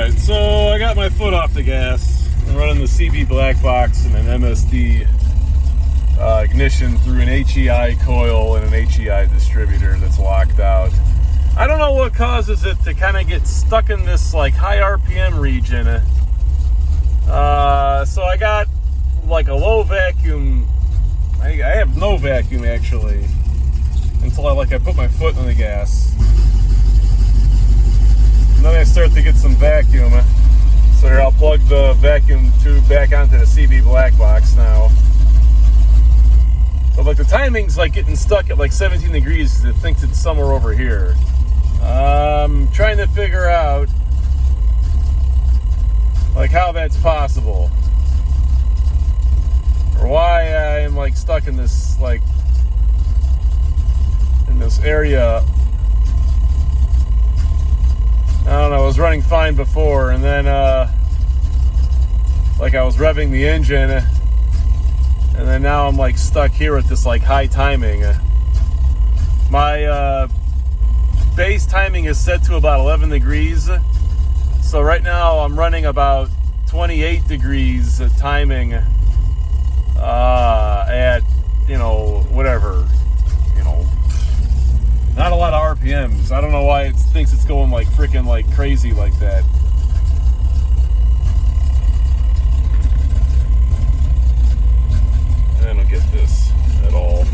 Alright, so I got my foot off the gas. I'm running the CB Blackbox and an MSD ignition through an HEI coil and an HEI distributor that's locked out. I don't know what causes it to kind of get stuck in this like high RPM region. So I got like a low vacuum. I have no vacuum actually until I put my foot in the gas. And then I start to get some vacuum. So here, I'll plug the vacuum tube back onto the CB Blackbox now. But the timing's getting stuck at 17 degrees because it thinks it's somewhere over here. I'm trying to figure out how that's possible. Or why I'm stuck in this in this area. I don't know, I was running fine before, and then I was revving the engine, and then now I'm stuck here at this high timing. My base timing is set to about 11 degrees, so right now I'm running about 28 degrees timing at, whatever, not a lot of RPMs. I don't know why it thinks it's going freaking crazy like that. I don't get this at all.